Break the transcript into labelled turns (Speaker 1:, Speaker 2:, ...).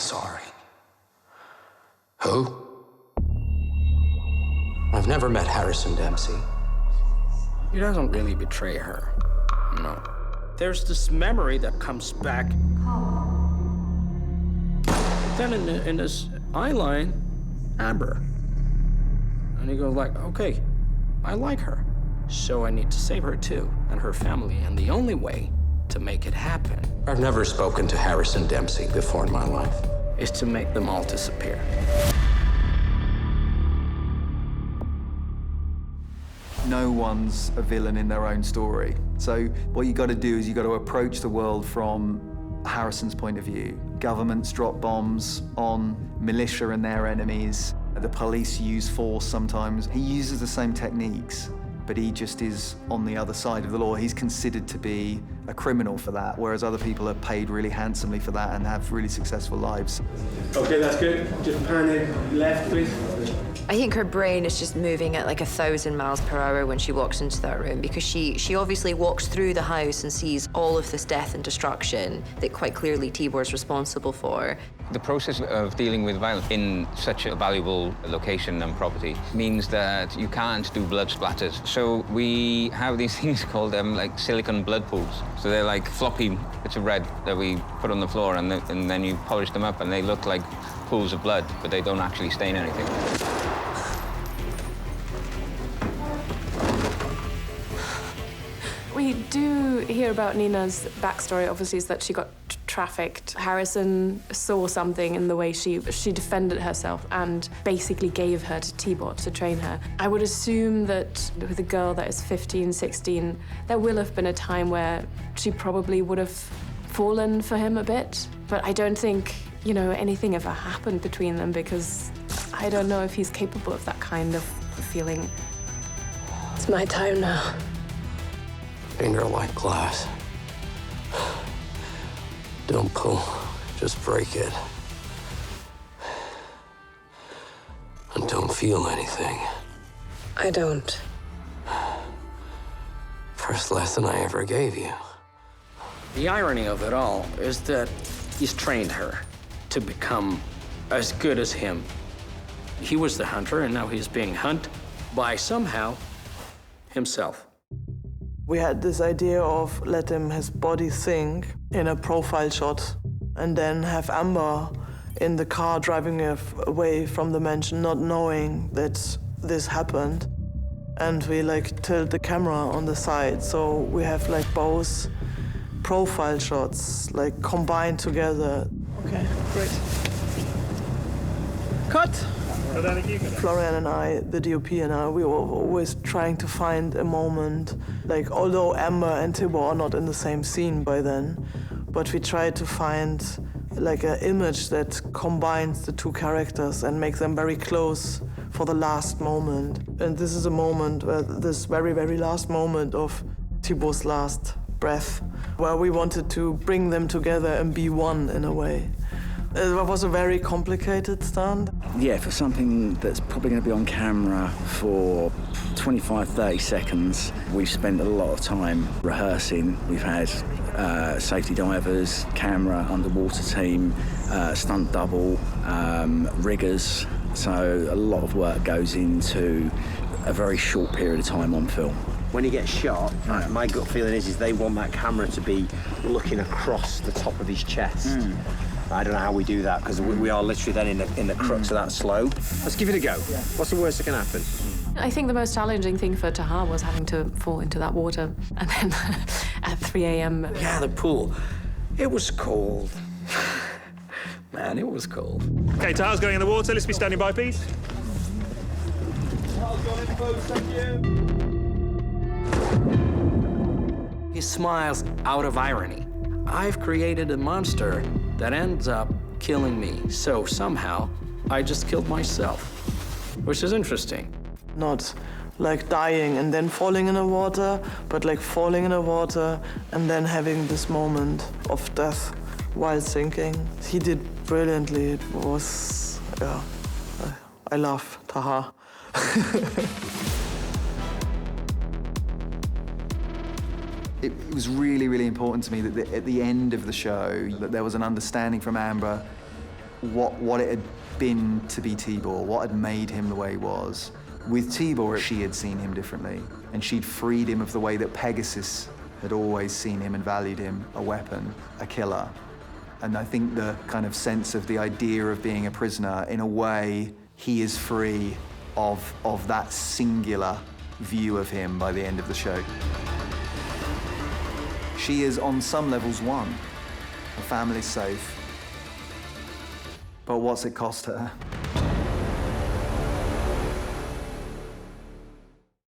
Speaker 1: sorry. Who? I've never met Harrison Dempsey.
Speaker 2: He doesn't really betray her, no. There's this memory that comes back. Then in this eye line, Amber. And he goes like, okay, I like her. So I need to save her too, and her family. And the only way to make it happen...
Speaker 1: I've never spoken to Harrison Dempsey before in my life.
Speaker 2: ...is to make them all disappear.
Speaker 3: No one's a villain in their own story. So what you got to do is you got to approach the world from Harrison's point of view. Governments drop bombs on militia and their enemies. The police use force sometimes. He uses the same techniques, but he just is on the other side of the law. He's considered to be a criminal for that, whereas other people are paid really handsomely for that and have really successful lives.
Speaker 4: Okay, that's good. Just pan it left, please.
Speaker 5: I think her brain is just moving at like 1,000 miles per hour when she walks into that room, because she obviously walks through the house and sees all of this death and destruction that quite clearly Tibor's responsible for.
Speaker 6: The process of dealing with violence in such a valuable location and property means that you can't do blood splatters. So we have these things called like silicone blood pools. So they're like floppy bits of red that we put on the floor, and then you polish them up, and they look like pools of blood, but they don't actually stain anything.
Speaker 7: We do hear about Nina's backstory, obviously, is that she got trafficked. Harrison saw something in the way she defended herself and basically gave her to Tibor to train her. I would assume that with a girl that is 15, 16, there will have been a time where she probably would have fallen for him a bit. But I don't think, you know, anything ever happened between them, because I don't know if he's capable of that kind of feeling. It's my time now.
Speaker 1: Finger like glass. Don't pull, just break it. And don't feel anything.
Speaker 5: I don't.
Speaker 1: First lesson I ever gave you.
Speaker 2: The irony of it all is that he's trained her to become as good as him. He was the hunter, and now he's being hunted by somehow himself.
Speaker 8: We had this idea of let him his body sink in a profile shot and then have Amber in the car driving away from the mansion, not knowing that this happened. And we like tilt the camera on the side, so we have like both profile shots like combined together.
Speaker 4: Okay, great. Cut!
Speaker 8: Florian and I, the DOP and I, we were always trying to find a moment, like, although Amber and Tibor are not in the same scene by then, but we tried to find like an image that combines the two characters and makes them very close for the last moment. And this is a moment, this very, very last moment of Tibor's last breath, where we wanted to bring them together and be one in a way. It was a very complicated stunt.
Speaker 9: Yeah, for something that's probably going to be on camera for 25, 30 seconds, we've spent a lot of time rehearsing. We've had safety divers, camera, underwater team, stunt double, riggers. So a lot of work goes into a very short period of time on film.
Speaker 10: When he gets shot, my gut feeling is they want that camera to be looking across the top of his chest. I don't know how we do that, because we are literally then in the crux of that slow. Let's give it a go. Yeah. What's the worst that can happen?
Speaker 7: I think the most challenging thing for Tahar was having to fall into that water, and then at 3 a.m.
Speaker 2: Yeah, the pool. It was cold. Man, it was cold.
Speaker 4: Okay, Tahar's going in the water. Let's be standing by, please.
Speaker 2: He smiles out of irony. I've created a monster that ends up killing me. So somehow, I just killed myself, which is interesting.
Speaker 8: Not like dying and then falling in the water, but like falling in the water and then having this moment of death while sinking. He did brilliantly. It was, yeah, I love Tahar.
Speaker 3: It was really, really important to me that at the end of the show, that there was an understanding from Amber what it had been to be Tibor, what had made him the way he was. With Tibor, she had seen him differently, and she'd freed him of the way that Pegasus had always seen him and valued him, a weapon, a killer. And I think the kind of sense of the idea of being a prisoner, in a way, he is free of that singular view of him by the end of the show. She is, on some levels, won. Her family's safe. But what's it cost her?